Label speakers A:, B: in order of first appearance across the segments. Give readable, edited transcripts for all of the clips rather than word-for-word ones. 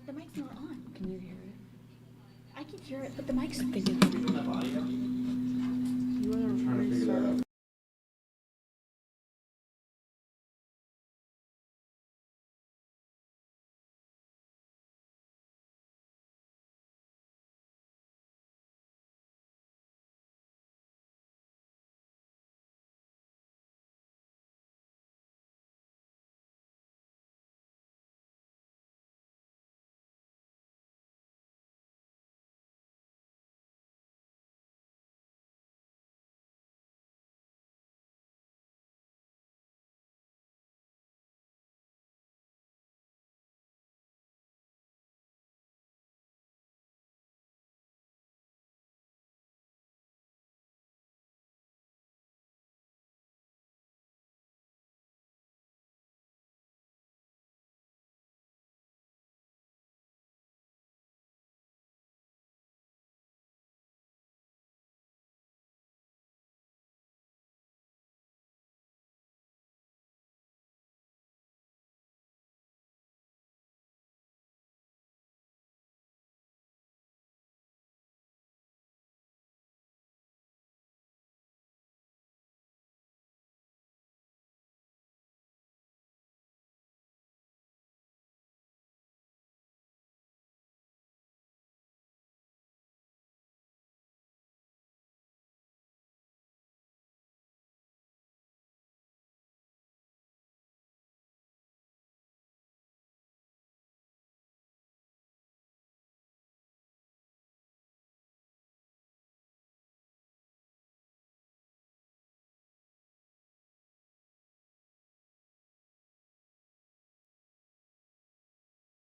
A: The mic's not on.
B: Can you hear it?
A: I can hear it, but the mic's not on.
C: Enough audio?
B: You want
C: I'm trying to figure that out.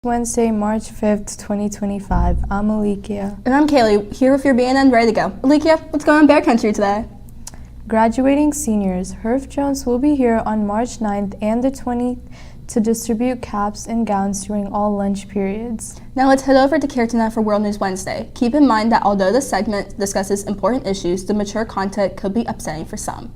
D: Wednesday, March 5th, 2025. I'm Alikia.
E: And I'm Kaylee, here with your BNN ready to go. Alikia, what's going on in Bear Country today?
D: Graduating seniors, Herff Jones will be here on March 9th and the 20th to distribute caps and gowns during all lunch periods.
E: Now let's head over to Kirtana for World News Wednesday. Keep in mind that although this segment discusses important issues, the mature content could be upsetting for some.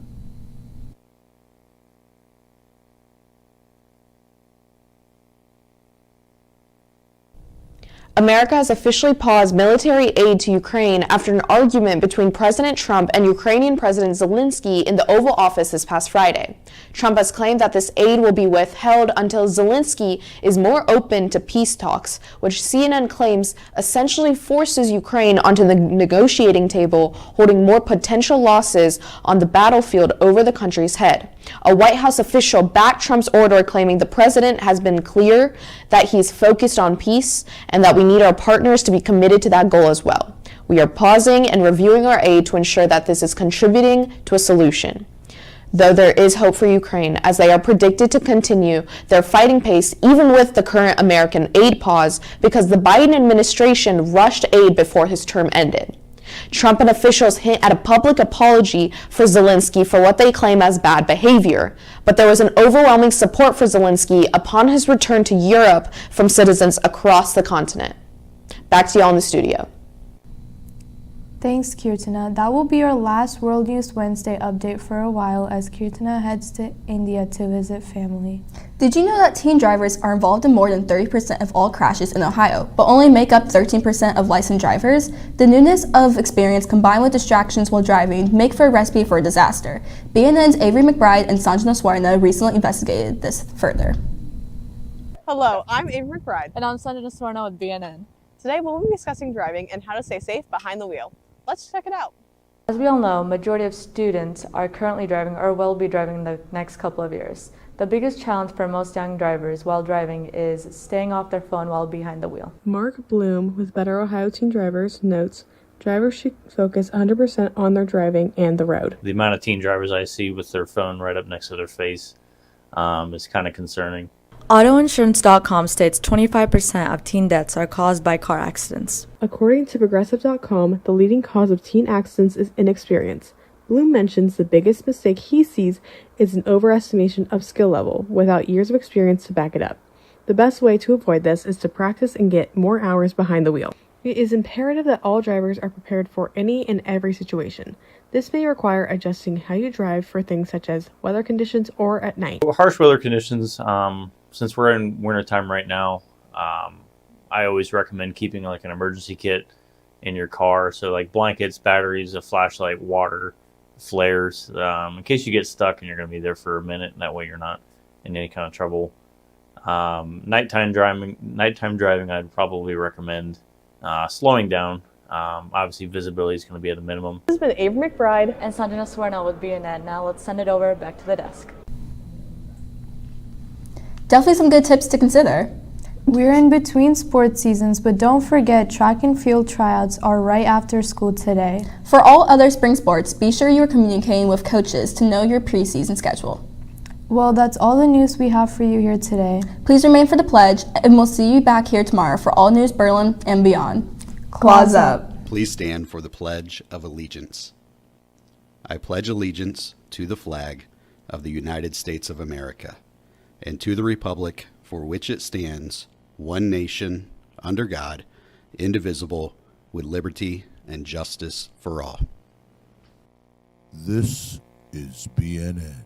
F: America has officially paused military aid to Ukraine after an argument between President Trump and Ukrainian President Zelensky in the Oval Office this past Friday. Trump has claimed that this aid will be withheld until Zelensky is more open to peace talks, which CNN claims essentially forces Ukraine onto the negotiating table, holding more potential losses on the battlefield over the country's head. A White House official backed Trump's order, claiming the president has been clear that he's focused on peace and that we need our partners to be committed to that goal as well. We are pausing and reviewing our aid to ensure that this is contributing to a solution. Though there is hope for Ukraine, as they are predicted to continue their fighting pace even with the current American aid pause because the Biden administration rushed aid before his term ended. Trump and officials hint at a public apology for Zelensky for what they claim as bad behavior, but there was an overwhelming support for Zelensky upon his return to Europe from citizens across the continent. Back to y'all in the studio.
D: Thanks, Kirtana. That will be our last World News Wednesday update for a while as Kirtana heads to India to visit family.
E: Did you know that teen drivers are involved in more than 30% of all crashes in Ohio, but only make up 13% of licensed drivers? The newness of experience combined with distractions while driving make for a recipe for a disaster. BNN's Avery McBride and Sanjana Swarna recently investigated this further.
G: Hello, I'm Avery McBride.
H: And I'm Sanjana Swarna with BNN.
G: Today we'll be discussing driving and how to stay safe behind the wheel. Let's check it out.
H: As we all know, majority of students are currently driving or will be driving in the next couple of years. The biggest challenge for most young drivers while driving is staying off their phone while behind the wheel.
I: Mark Bloom with Better Ohio Teen Drivers notes, drivers should focus 100% on their driving and the road.
J: The amount of teen drivers I see with their phone right up next to their face is kind of concerning.
H: AutoInsurance.com states 25% of teen deaths are caused by car accidents.
I: According to Progressive.com, the leading cause of teen accidents is inexperience. Bloom mentions the biggest mistake he sees is an overestimation of skill level without years of experience to back it up. The best way to avoid this is to practice and get more hours behind the wheel. It is imperative that all drivers are prepared for any and every situation. This may require adjusting how you drive for things such as weather conditions or at night.
J: Harsh weather conditions, since we're in wintertime right now, I always recommend keeping like an emergency kit in your car. So like blankets, batteries, a flashlight, water, flares, in case you get stuck and you're going to be there for a minute. And that way you're not in any kind of trouble. Nighttime driving, I'd probably recommend slowing down. Obviously, visibility is going to be at a minimum.
G: This has been Avery McBride
H: And Sanjana Swarnal with BNN. Now let's send it over back to the desk.
E: Definitely some good tips to consider.
D: We're in between sports seasons, but don't forget track and field tryouts are right after school today.
E: For all other spring sports, be sure you are communicating with coaches to know your preseason schedule.
D: Well, that's all the news we have for you here today.
E: Please remain for the pledge, and we'll see you back here tomorrow for all news Berlin and beyond. Claws up.
K: Please stand for the Pledge of Allegiance. I pledge allegiance to the flag of the United States of America and to the republic for which it stands, one nation, under God, indivisible, with liberty and justice for all.
L: This is BNN.